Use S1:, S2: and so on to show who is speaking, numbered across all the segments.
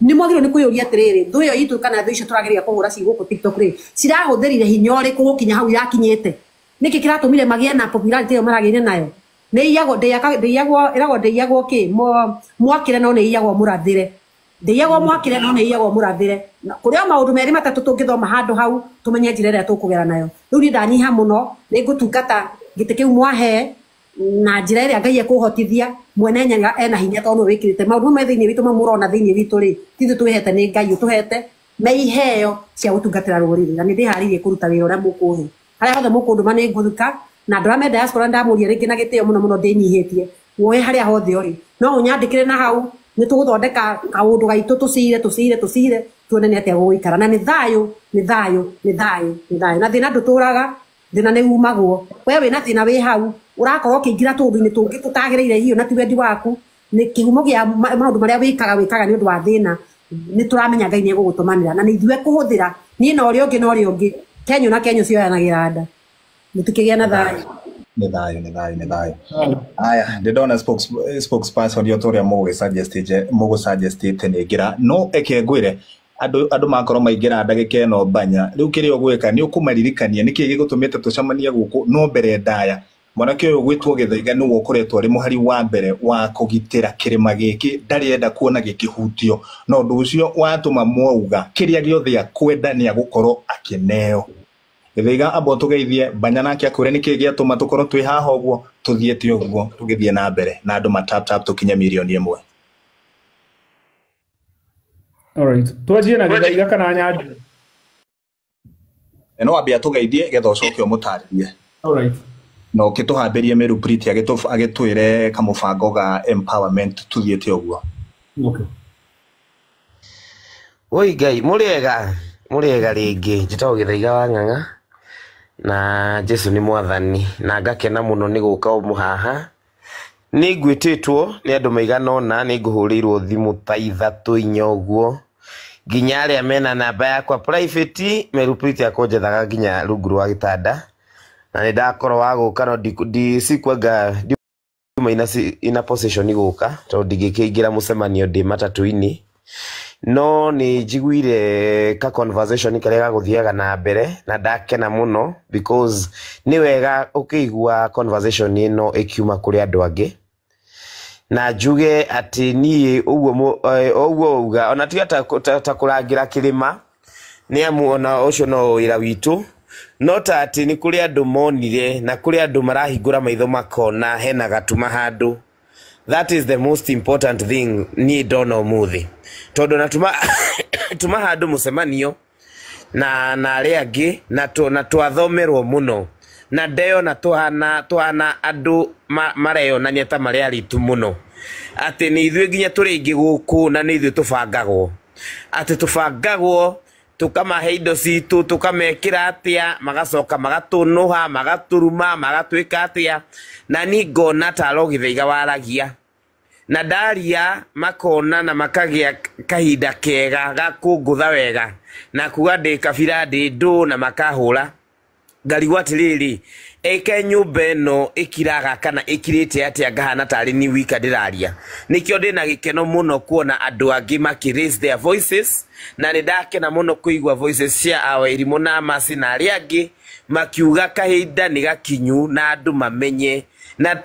S1: ni mwagiro ni kuyuria atiriri ndu yo itu kana ndu icio turageria kuhura ciguku TikTok ri cirahũthĩrire hinya ũrĩkũ gũkinya hau yakinyĩte niki kiratumire magie na popularity yo maragire nayo ni iyagwo ndeyagwo ki mwakire no ni iyagwo murathire ndeyagwo mwakire no ni iyagwo murathire kuria maundu meri matatu tungithoma handu hau tumenye njira ria tukugera nayo riu ni ndanyiha muno ni ngutungata gite kiu mwahe na njira ria Ngai ekuhotithia mwene nyaga ena hinya tondu wikirite maundu me thiini witu mamurona thiini witu ri tithu twihete ni Ngai utuhete me iheo cia gutungatira ruriri na ni ndiharirie kuruta wira uria mukuhe haria hothe mukunduma ni nguthuka na andå arĩa diaspora ndamuria rĩngĩ na gĩtĩo mũno mũno ndĩnyihĩtie woe harĩa hothe ũrĩ no ũnyandĩkĩre na hau nĩ tũgũthondeka kaũndũ gaitũ tũcire tuone nĩ atĩa gũgũikara na nĩ thayũ na thĩna ndũtũraga thĩna nĩ umagwo we wĩna thĩna wĩ hau ũrakorwo ũkĩingĩra tũũndũ-inĩ tũngĩ tũtagĩrĩire hiyo na ti wendi waku nĩ kĩhumo gĩa maũndũ marĩa wĩkaga nĩ ũndũ wa thĩna nĩ tũramenya Ngai nĩ egũgũtũmanĩra na nĩ ithuĩ kũhũthĩra niĩ na ũrĩa ũngĩ Kenya na Kenya cioyanagĩra nda mutukigia na thayo
S2: ni thayo aya ndona spokesperson yotoria mugu suggest ni ngira no eke ngwire andu makorwo maingira ndagika eno banya riu kiri ogweka ni ukumaririkania niki gigutumite tucamanie guku no mbere ndaya mwanake uyu gwitwo Githaiga ni wokoretwo ari muhari wa mbere wa kugitira kirima giki ndarienda kuona gikihutio no ndu ucio watuma mwauga kiria giothe akwenda ni agukorwo akineo Githaiga abo tugeithie banya nake akwire niki giatuma tukorwo twi haha uguo tuthiete uguo tugithie na mbere na andu matap tukinya milioni 1.
S3: Alright, twajie na Githaiga kana Nyandi
S2: no ambia tugeithie getha ucoke umutaririe.
S3: Alright,
S2: no kituhambirie Meru Priti agitwire kamubango ga empowerment tuthiete uguo.
S3: Okay.
S4: Oi Ngai muriega ringi njitagwo Githaiga wa Ng'ang'a na Jesu ni mwathani na ngakena muno ni guka umuhaha ni ngwititwo ni andu maigana ona ni nguhurirwo thimu ta 3 inya uguo nginya aria mena namba yakwa private Meru Priti akonjethaga nginya rungu rwa gitanda na ni ndakorwo wa guka no ndisikwaga ina position guka to ndigikeingira mucemanio ndi matatu-ini no ni njiguire ka conversation karia gaguthiaga na mbere na ndakena muno because ni wega ukigua conversation ino ikiuma kuri andu angi na njuge ati ni uguo uga ona ti ta kurangira kirima ni amu ona ucio no wira witu no ta ati ni kuri andu monire na kuri andu marahingura maitho makona hena gatuma handu. That is the most important thing ni dono muthi tondu natuma handu mucemanio na aria angi na twathomerwo muno na ndeo na tuhana andu mareyonania ta maria ritu muno ati ni ithuĩ nginya turi ingi guku na ni ithuĩ tubangagwo ati tubangagwo tukamahe indo citu tukamekira atia magacoka magatunuha magaturuma magatwika atia na ni ngona taro Githaiga waragia na ndaria makona na makagia kahinda kega gakungutha wega na kuga ndi kabira ndi ndu na makahura ngarigwa atiriri eke nyumba ino ikiraga kana ikirite atia ngahana tari ni wika ndiraria nikio ndina gikeno muno kuona andu angi maki raise their voices na ndakena muno kuigwa voices cia Awairimu na Masi na aria angi makiuga kahinda ni gakinyu na andu mamenye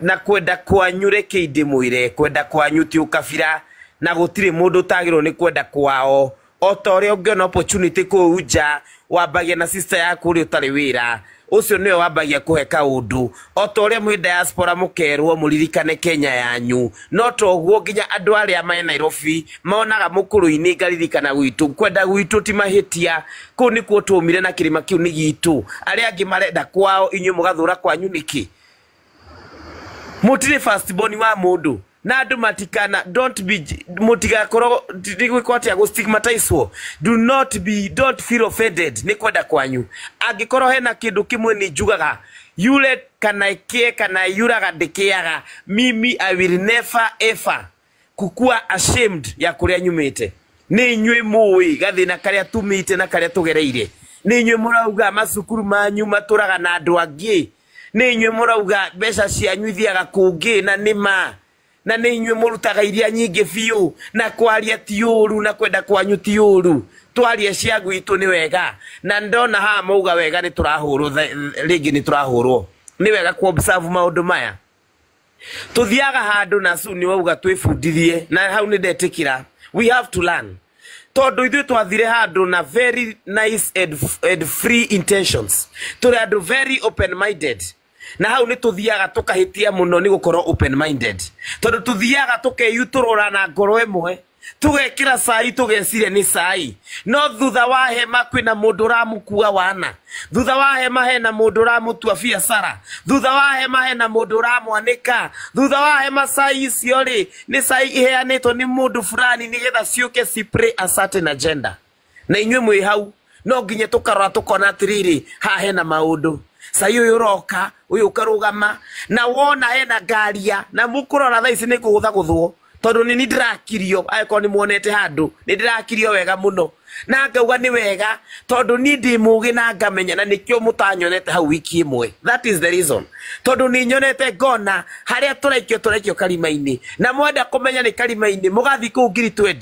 S4: na kwenda kwanyu reke indi mwire kwenda kwanyu ti ukabira na gutire mundu tagirwo ni kwenda kwao otore ungiona opportunity ku nja wambagia na sister yaku uri utari wira ucio niwe wambagia kuhe kaundu otore mwi diaspora mukerwo muririkane Kenya yanyu no toguo nginya andu aria mai Nairobi monaga mukuru-ini ngaririkana gwitu kwenda gwitu ti mahitia ku ni kuo tumire na kirima kiu ni gitu aria angi marenda kwao inyu mugathura kwanyu niki mutire first born wa mundu na andu matikana don't be mutigakoro ndigwikwatia go stigmatizewo don't feel offended ni kwenda kwanyu angikoro hena kindu kimwe ni njugaga yule kana ikie kana yuraga ndikiaga mimi I will never ever kukua ashamed ya kuria nyumite ni inywe muwi gathina karia tumite na karia tugereire ni inywe murauga macukuru manyu maturaga na andu angi ni inywe murauga mbeca cianyu ithiaga kungi na nima na nĩ inyuĩ mũrutaga iria nyingĩ biũ na kwaria ti ũru na kwenda kwanyu ti ũru twarie cia gwitũ nĩ wega na ndona haha mauga wega nĩ tũrahũrwo rĩngĩ nĩ tũrahũrwo nĩ wega ku observe maũndũ maya tuthiaga handũ na su nĩ wauga twĩbundithie na hau nĩ ndetĩkĩra we have to learn tondu ithuĩ twathire handũ na very nice and free intentions tũrĩ andũ very open minded na hau nĩ tuthiaga tũkahĩtia mũno nĩ gũkorwo open minded tondu tuthiaga tũkeyutũrũra na ngoro ĩmwe tugekĩra cai tugeciria nĩ cai no thutha wa hema kwĩna mũndũ ũramũkua wana thutha wa hema hena mũndũ ũramũtua biacara thutha wa hema hena mũndũ ũramwanĩka thutha wa hema cai icio rĩ nĩ cai iheanĩtwo nĩ mũndũ fulani nĩgetha ciũke cipray a certain agenda na inyuĩ mwĩ hau no nginya tũkarora tũkona atĩrĩrĩ haha hena maũndũ cai ũyũ ũroka ũyũ ũkarũgama na wona hena ngaria na mũkũrora thaa ici nĩ kũgũtha gũthwo tondu ni ndirakirio aiko ni muonete handu ni ndirakirio wega muno na ngauga ni wega tondu ni ndi mugi na ngamenya na nikio mutanyonete hau wiki imwe that is the reason tondu ni nyonete ngona haria turaikio karima-ini na mwenda kumenya ni karima-ini mugathi ku ngiri 20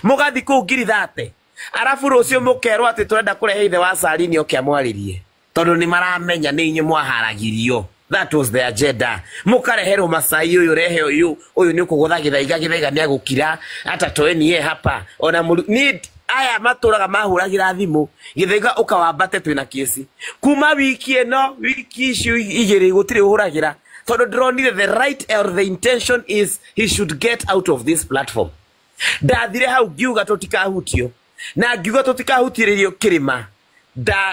S4: mugathi ku ngiri 30 arafu rucio mukerwo ati turenda kurehe ithe wa Sarini oke amwaririe tondu ni maramenya ni inyu mwaharagirio. That was the agenda. Mukarehero Masai uyu rehe uyu ni ukugutha githaiga ni agukira hata toeni ye hapa ona need aya maturaga mahuragira thimu githaiga ukawambate twina kiesi kuma wiki eno wiki icio igiri gutire uhuragira tondu ndronire the right or the intention is he should get out of this platform ndathire hau ngiuga tutikahutio na ngiuga tutikahutiririo kirima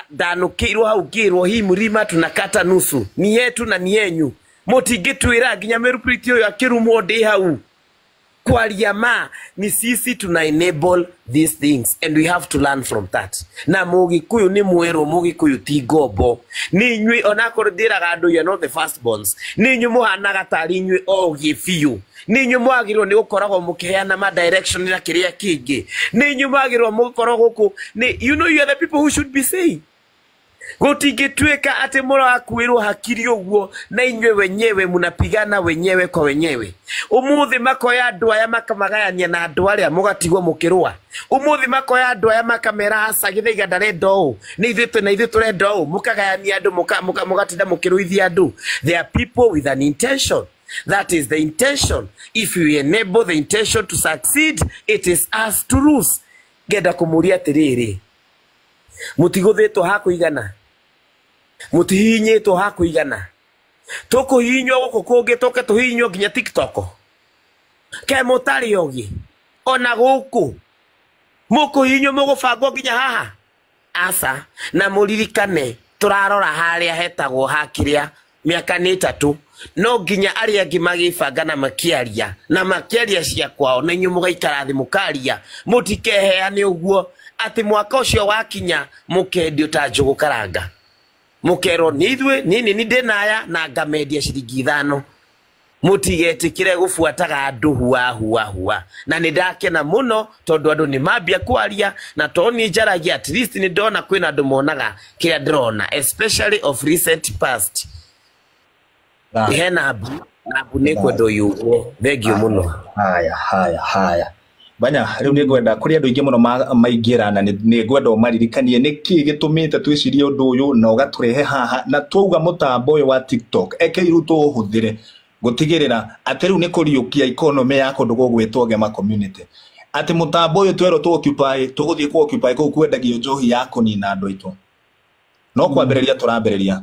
S4: ndanukirwo hau ngirwo hii mlima tunakata nusu ni yetu na ni yenyu mutingitwira nginya merupiti uyu akirumwo ndi hau kwaria ma ni sisi tuna enable these things and we have to learn from that na Mugikuyu ni mwero Mugikuyu ti ngombo ni inyui onakoro ndiraga andu you not the first bonds ni inyui muhanaga tari inyui ogi fiu ni inyui mwagirwo ni gukoragwo mukiheana ma direction na kiria kingi ni inyui mwagirwo mukorwo guku ni you know you are the people who should be saying gutingitweka ati murakuirwo hakiri uguo na inywe wenyewe munapigana wenyewe kwa wenyewe umuthi makoya andu aya makamagayania na andu aria mugatigwo mukirwa umuthi makoya andu aya makamera hasa githaiga ndarendo ni ithuĩ na ithuĩ turendo mukagayania andu mugatinda mukiruithia andu there are people with an intention. That is the intention. If you enable the intention to succeed, it is us to lose. Genda kumuria atiriri mutiguthetwo hakuigana mutihinyitwo hakuigana tukuhinywo guku kungi tuke tuhinywo nginya TikTok ke mutari ogi ona guku mukuhinywo mugubangwo nginya haha asa na muririkane turarora haria hetagwo hakiria miaka ni 3 no nginya aria angi magibanga na makiaria cia kwao na inyu mugaikara thi mukaria mutikeheane uguo ati mwaka ucio wakinya mukendio ta njugu karanga mukero nithwe nini ni ndenaya na ngamendia ciringi 5 mutigetikire gufuataga andu hua na nindakena muno tondu andu ni mambia kwaria na toni njaragia at least ni ndona kwina andu monaga kia drona especially of recent past hena abu ne kwendo yugo thegio muno
S2: haya banya riu ni ngwenda kuri andu ingi muno maingira na ni ngwenda umaririkanie niki gitumite twicirie undu uyu na ugaturehe haha na twauga mutambo uyu wa TikTok ekeiru tuhuthire gutigirira ati riu ni kuriukia economy ya kundu gugwitwo Gema community ati mutambo uyu twero tu occupy tuguthie ku occupy ku kwendagio njohi ya kunina andu aitu no kwambiriria turambiriria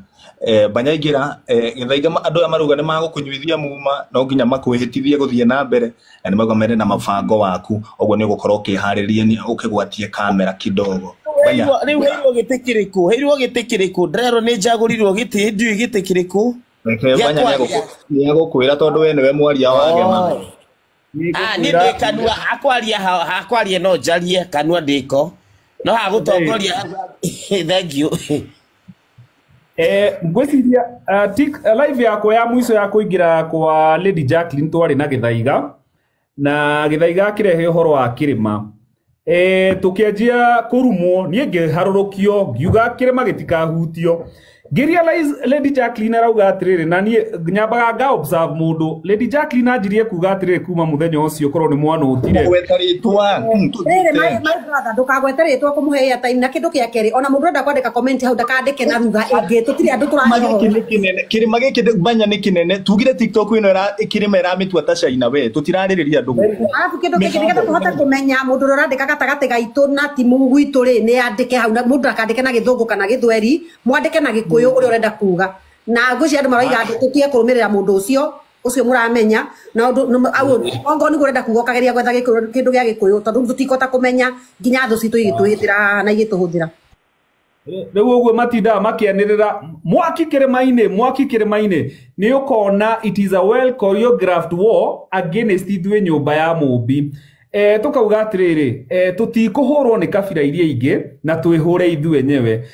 S2: banyagira githaiga andu ya maruga ni magukunyuithia muma no nginya makwihitithie guthie na mbere na ni magomere na mabango waku oguo ni gukorwo kiharirie ni ukigwatie kamera kidogo
S4: banya riu heirwo gitikiriku ndrero ni njagurirwo giti ndiu gitikiriku
S2: banya ni gukwira tondu we niwe mwaria wa Gema
S4: ni ndikanua akwaria no njarie kanua ndiko no hagutongoria thank you.
S3: Ngwiciria live yako ya mwiso ya kuingira kwa Lady Jacqueline twari na githaiga na githaiga kirehe horo wa kirima tukianjia kurumwo nie ngiharurukio ngiuga kirima gitikahutio Realize Lady Jacqueline arauga atiriri na nie nyambaga nga observe mundu Lady Jacqueline anjirie kuga atiriri kuma muthenya ucio korwo ni mwana utire
S2: Gweteritwa.
S1: my brother ndukagweteritwa kumuheia time na kindu kia keri ona mundu enda kwandika comment hau ndakandike na ruga ingi tutiri andu turaho
S2: Kirima giki banya ni kinene tugire TikTok ino kirima iramitua ta China we tutiraririria ndugu.
S1: Alafu kindu giki nigetha tuhota kumenya mundu urandika gatagati gaitu na timu gwitu ri ni andike hau na mundu akandike na githungu kana githweri mwandike na gikuyu uri urenda kuga na ngwici andu maraiga tutie kurumirira mundu ucio muramenya na ongo ni urenda kuga kageria gwetha kindu gia gikuyu tondu tutikota kumenya nginya thu citu igituhitira na igituhuthira
S3: Rĩu ũguo matindaga makĩanĩrĩra mwaki kĩrĩma-inĩ nĩ ũkona it is a well choreographed war against ithuĩ nyũmba ya Mũmbi. Tũkauga atĩrĩrĩ tũtikũhũrwo nĩ kabira iria ingĩ na twĩhũre ithuĩ enyewe.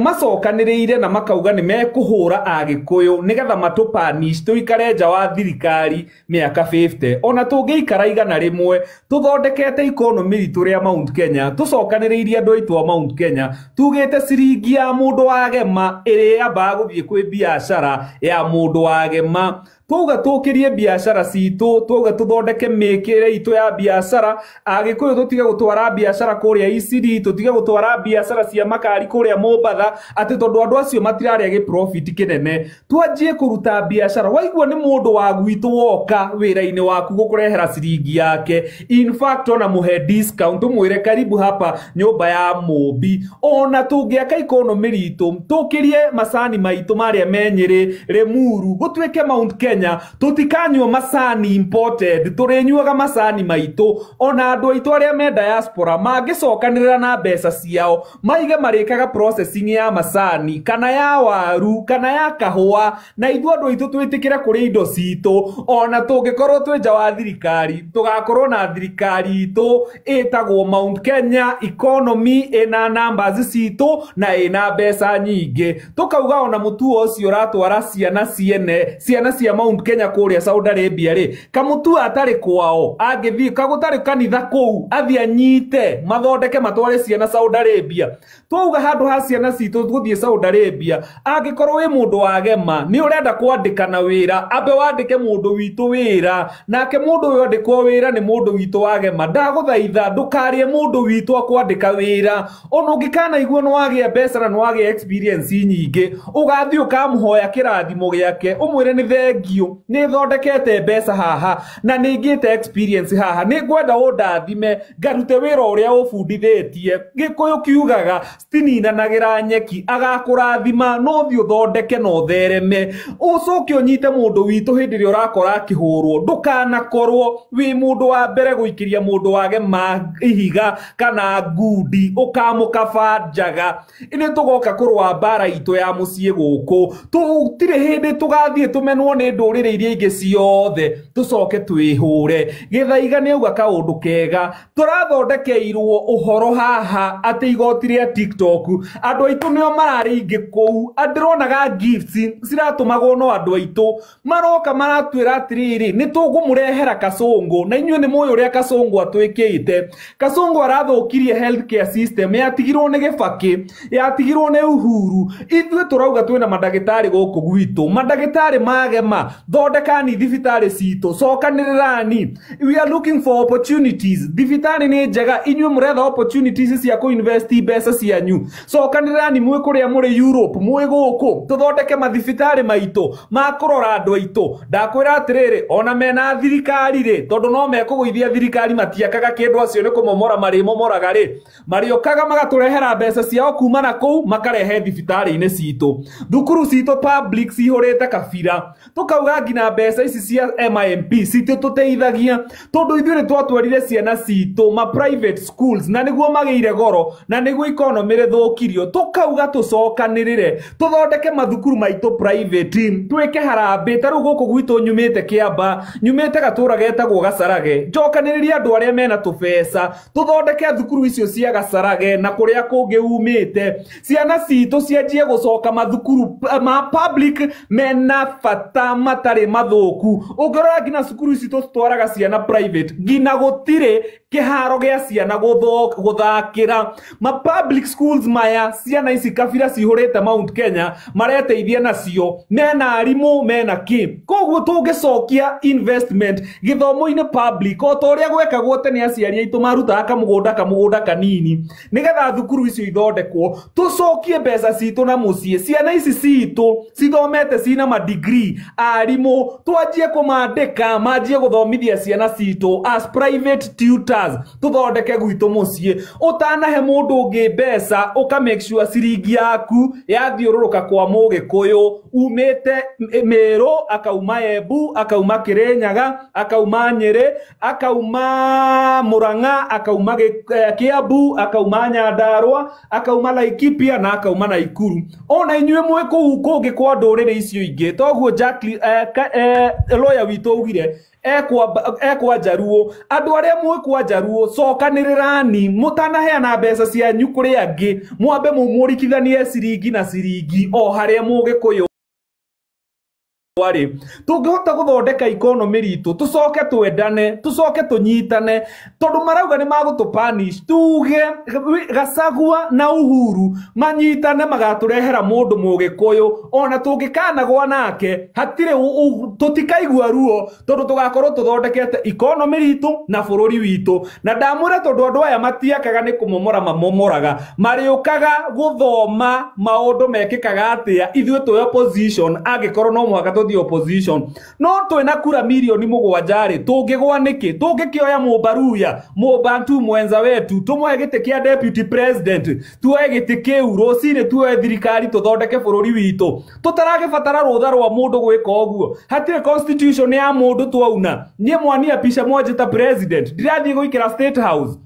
S3: Macokanĩrĩire na makauga nĩ mekũhũra Agĩkũyũ nĩgetha matũpanish tũikare nja wa thirikari mĩaka 50 ona tũngĩikara igana rĩmwe tũthondekete economy ritũ rĩa Mount Kenya tũcokanĩrĩirie andũ aitũ a Mount Kenya tugĩte ciringi ya mũndũ wagema ĩrĩa yambaga gũthiĩ kwĩ biacara ya mũndũ wagema twauga tũkĩrie biacara citũ twauga tũthondeke mĩkĩre itũ ya biacara Agĩkũyũ tũtige gũtwara biacara kũrĩa Isiri tũtige gũtwara biacara cia makari kũrĩa Mombatha ati tondu andu acio matirarĩa gĩ profit kinene twanjie kuruta biacara waigua ni mundu wa gwitũ woka wĩra-inĩ waku gũkũrehera ciringi yake in fact ona muhe discount mwĩre karibu hapa nyũmba ya Mũmbi ona tũngĩaka economy ritũ tũkĩrie macani maitũ marĩa menyĩrĩ Lemuru gũtuĩke Mount Kenya tũtikanyua macani imported tũrĩnyuaga macani maitũ ona andũ aitũ arĩa me diaspora mangĩcokanĩrĩra na mbeca ciao maige marĩkaga processing ya macani kana ya waru kana ya kahũa na ithuĩ andũ aitũ twĩtĩkĩre kũrĩ indo citũ ona tũngĩkorwo twĩ nja wa thirikari tũgakorwo na thirikari itũ ĩtagwo Mount Kenya economy ĩna numbers citũ na ĩna mbeca nyingĩ tũkauga ona mũtuo ũcio ũratwara ciana cia Mount Kenya kũrĩa Saudi Arabia rĩ kamũtua atarĩ kwao angĩthiĩ kagũtarĩ kanitha kũu athiĩ anyite mathondeke matware ciana Saudi Arabia twauga handũ ha ciana citũ gũthiĩ Saudi Arabia angĩkorwo wĩ mũndũ wagema nĩ ũrenda kwandĩka na wĩra ambe wandĩke mũndũ witũ wĩra nake mũndũ ũyũ andĩkwo wĩra nĩ mũndũ witũ wagema ndagũthaitha ndũkarie mũndũ witũ akwandĩka wĩra ona ũngĩkanaigua nĩ wagĩa mbeca na nĩ wagĩa experience nyingĩ ũgathiĩ ũkamũhoya kĩrathimo gĩake ũmwĩre nĩ thengio nĩ thondekete mbeca haha na nĩ ngĩte experience haha nĩ ngwenda ũndathime ngarute wĩra ũrĩa ũbundithĩtie Gĩkũyũ kiugaga stininanagira nyeki agakũrathima no thiũ thondeke no thereme ũcoke ũnyite mũndũ witũ hĩndĩ ĩrĩa ũrakora akĩhũrwo ndũkanakorwo wĩ mũndũ wa mbere gũikĩria mũndũ wagema ihiga kana ngundi ũkamũkaba njaga nĩ tũgoka kũrũa mbara itũ ya mũciĩ gũkũ tũtirĩ hĩndĩ tũgathiĩ tũmenwo nĩ ndũrĩrĩ iria ingĩ ciothe tũcoke twĩhũre Gĩthaiga nĩ auga kaũndũ kega tũrathondekeirwo ũhoro haha atĩ igoti rĩa TikTok andũ aitũ nĩo mararĩ ingĩ kũu andĩronaga gifts ciratũmagwo no andũ aitũ maroka maratwĩra atĩrĩrĩ nĩ tũkũmũrehera Kasongo na inyuĩ nĩ mũĩ ũrĩa Kasongo atwĩkĩte Kasongo arathũkirie healthcare system yatigirwo nĩ Kibaki yatigirwo nĩ Uhuru ithuĩ tũrauga twĩna mandagĩtarĩ gũkũ gwitũ mandagĩtarĩ magema thondekani thibitarĩ citũ cokanĩrĩrani we are looking for opportunities thibitarĩ nĩ njega inyuĩ mũretha opportunities cia kũinvest mbeca cianyu cokanĩrĩrani mwĩ kũrĩa mũrĩ Europe mwĩ gũkũ tũthondeke mathibitarĩ maitũ ma kũrora andũ aitũ ndakwĩra atĩrĩrĩ ona mena thirikari rĩ tondũ no mekũgũithia thirikari matiakaga kĩndũ acio nĩ kũmomora marĩ momoraga rĩ marĩũkaga magatũrehera mbeca ciao kuma na kũu makarehe thibitarĩ-inĩ citũ thukuru citũ public cihũrĩte kabira tũkauga nginya mbeca ici cia MIMP citũ tũteithagia tondũ ithuĩ nĩ twatwarire ciana citũ ma private schools na nĩguo magĩire goro na nĩguo economy rĩthũkirio tũkauga tũcokanĩrĩre tũthondeke mathukuru maitũ private twĩke harambĩ ta rĩu gũkũ gwitũ nyumĩte Kĩamba nyumĩte gatũra getagwo Gacharage njokanĩrĩria andũ arĩa mena tũbeca tũthondeke thukuru icio cia Gacharage na kũrĩa kũngĩ umĩte ciana citũ cianjie gũcoka mathukuru ma public mena bata matarĩ mathũku ũngĩrora nginya cukuru ici tũtwaraga ciana private nginya gũtirĩ kiharo gya ciana guthakira ma public schools maya ciana ici kabira cihurite Mount Kenya mareteithia nacio mena arimu mena ki koguo tungicokia investment githomo-ini public o toria gwekagwo tene aciari aitu marutaga kamugunda kanini nigetha thukuru icio ithondekwo tucokie mbeca citu na mucie ciana ici citu cithomete cina ma degree arimu twanjie kumandika manjie guthomithia ciana citu as private tutors tuthondeke gwitu mucie utanahe mundu ungi mbeca uka make sure ciringi yaku yathiururuka kwa Mugikuyu umite Meru akauma Embu akauma Kirinyaga akauma Nyeri akauma Murang'a akauma Kiambu akauma Nyandarua akauma Laikipia na akauma Naikuru ona inyue mwe kuu kungi kwa ndurire icio ingi toguo Jacqueline lawyer witu ugire ekwa Jaruo andu aria mwe kwa Jaruo cokanirani mutanaheana mbeca cianyu kuri angi mwambe mumurikithanie ciringi na ciringi o haria Mugikuyu wari tungihota guthondeka economy ritu tucoke twendane tucoke tunyitane tondu marauga ni magutupanish tuge Gachagua na Uhuru manyitane magaturehera mundu Mugikuyu ona tungikanagwa nake hatire tutikaigua ruo tondu tugakorwo tuthondekete economy ritu na bururi witu na ndamura tondu andu aya matiakaga ni kumomora mamomoraga mariukaga guthoma maundu mekikaga atia ithuĩ twi opposition angikorwo no mwaka the opposition no twina kura milioni 7 tungigwa niki tungikioya Mubaruya Mubantu mwenza wetu tumwe gite kia deputy president tuwe gite kiu rocine tuwe thirikari tuthondeke bururi witu tutaragibatara rutha rwa mundu gwika uguo hatire constitution ya mundu twauna nie mwania pisha moja ta president ndirathie guikira State House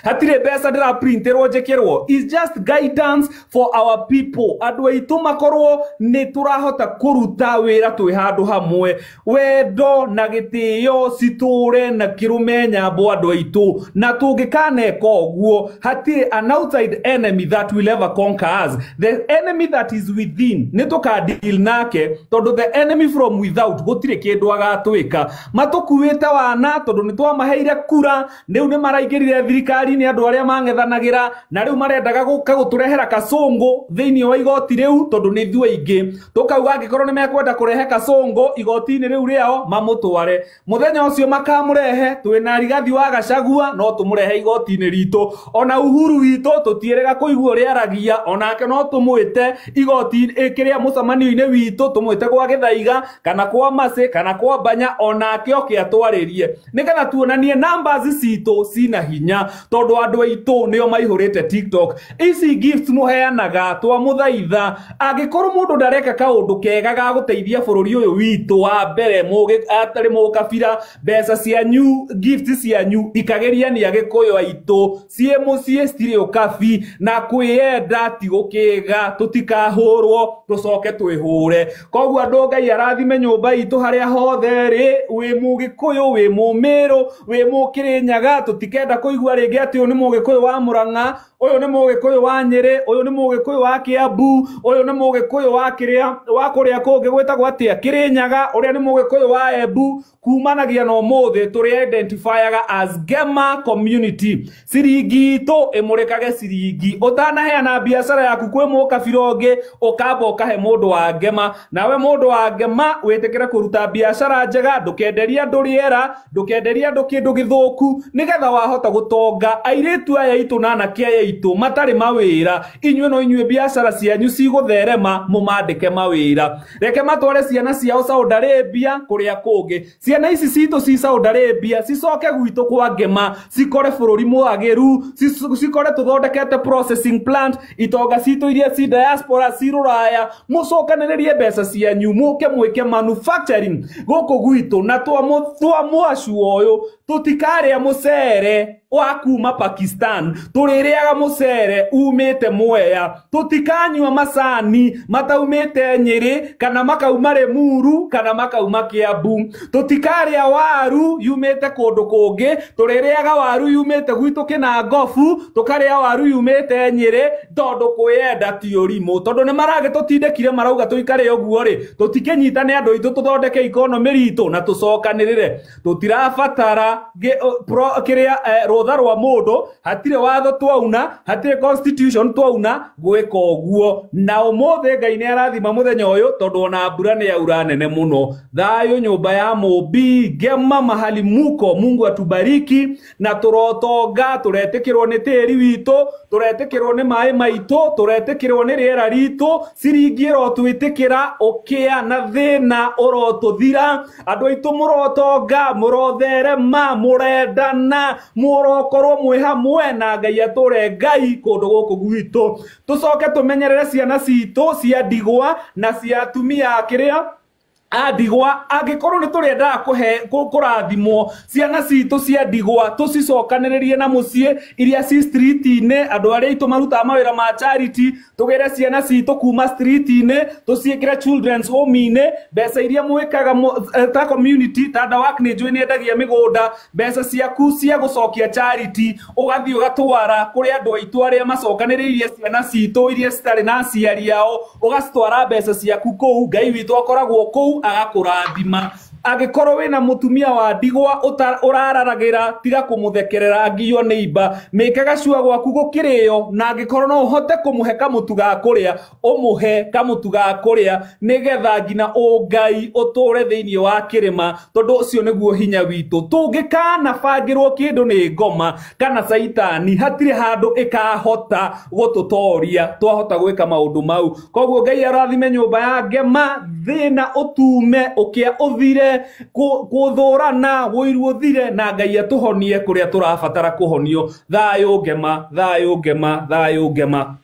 S3: hatire besa ndira printerwo njekirwo is just guidance for our people andu aitu makorwo ni turahota kuruta wira twi handu hamwe wendo na gitio citure na kirume nyambo andu aitu na tungikaneka uguo hatire an outside enemy that will ever conquer us the enemy that is within ni tukadeal nake tondu the enemy from without gutire kindu agatwika matukuite wana tondu ni twamaheire kura riu ni maraingirire thirikari ni andu aria mangethanagira na riu marendaga guturehera Kasongo thiini wa igoti riu tondu ni ithu aingi tukauga angikorwo ni mekwenda kurehe Kasongo igoti-ini riu riao mamutware muthenya ucio makamurehe twina Rigathi wa Gachagua no tumurehe igoti-ini ritu ona Uhuru witu tutierega kuigua riaragia onake no tumwite igoti kiria mucemanio-ini witu tumwite kwa Githaiga kana kwa Mase kana kwa Banya onake oke atwaririe nigetha tuonanie numbers citu cina hinya tondu andu aitu nio maihurite TikTok ici gifts muheanaga twa muthaitha angikorwo mundu ndareka kaundu kega ga guteithia bururi uyu witu wa mbere atari mugabira mbeca cianyu gifts cianyu ikageria ni agikuyu aitu cie mucie stiri ukabi na kwiyenda ti gukiga tutikahurwo tucoke twihure koguo andu Ngai arathime nyumba itu haria hothe ri wi Mugikuyu wi Mumiru wi Mukirinyaga tutikenda kuigua ringi ati uyu ni Mugikuyu wa Murang'a uyu ni Mugikuyu wa Nyeri uyu ni Mugikuyu wa Kiambu uyu ni Mugikuyu wa kuria kungi gwitagwo atia Kirinyaga uria ni Mugikuyu wa Embu kumanagia no mothe turi identifyaga as Gema community ciringi to imurikage ciringi utanaheana biashara yaku kwi mukabira ungi ukamba ukahe mundu wa Gema nawe mundu wa Gema witikire kuruta biashara njega ndukenderia andu riera ndukenderia andu kindu githuku nigetha wahota gutonga airitu aya itu na anake aya itu matari mawira inyue no inyue biashara cianyu cigutherema mumandike mawira reke matware ciana ciao Saudi Arabia kuria kungi ciana ici citu ci Saudi Arabia cicoke gwitu kwa Gema cikore bururi mwagiru cikore tuthondekete processing plant itonga citu iria ci diaspora ciruraya mucokaniririe mbeca cianyu muke mwike manufacturing guku gwitu na twamuacu uyu tutikaria mucere wa kuma Pakistan tuririaga mucere umite Mwea tutikanywa macani mataumite Nyeri kana makauma Limuru kana makauma Kiambu tutikaria waru yumite kundu kungi tuririaga waru yumite gwitu Kinangofu tukaria waru yumite Nyeri tondu kwiyenda ti urimu tondu ni marage tutindekire marauga tuikare uguo ri tutikinyitane andu itu tuthondeke economy ritu na tucokanirire tutirabatara kiria rutha rwa mundu hatire watho twauna hatire constitution twauna gwika uguo na umuthe Ngai ni arathima muthenya uyu tondu ona mbura ni yaura nene muno thayo nyumba ya Mobi Ngema mahali muko Mungu atubariki na turotonga turetikirwo ni tiri witu turetikirwo ni mai maitu turetikirwo ni riera ritu siringi rotwitikira ukia na thina urotuthira andu aitu murotonga murotherema murendana murokorwo mwi hamwe na Ngai ature Ngai kundu guku gwitu tucoke tumenyerere ciana citu cia ndigwa na cia atumia akiria adigwa agikorwo ni turenda kurathimwo ciana citu cia ndigwa tucicokaniririe na mucie iria ci street-ine andu aria itu maruta mawira ma charity tugere ciana citu kuma street-ine tuciikire children's home-ine mbeca iria mwikaga ta community tada work ni njui ni endagia migunda mbeca ciaku cia gucokia charity ugathi ugatwara kuri andu aitu aria macokaniririe ciana citu iria citari na aciari ao ugacitwara mbeca ciaku kou Ngai witu akoragwo kou agakurathima agikorwo wina mutumia wa ndigwa urararagira tiga kumuthekerera ngio neiba mekaga cua gwaku gukirio na agikorwo no uhote kumuhe kamutu ga kuria umuhe kamutu ga kuria nigetha ngina Ngai uture thiini wa kirima tondu ucio niguo hinya witu tungikana bangirwo kindu ni ngoma kana saitani hatire handu ikahota gututoria twahota gwika maundu mau koguo Ngai arathime nyumba ya Ngema thina utume ukia uthire kuthurana wiru uthire na Ngai atuhonie kuria turabatara kuhonio thayo Ngema thayo Ngema thayo Ngema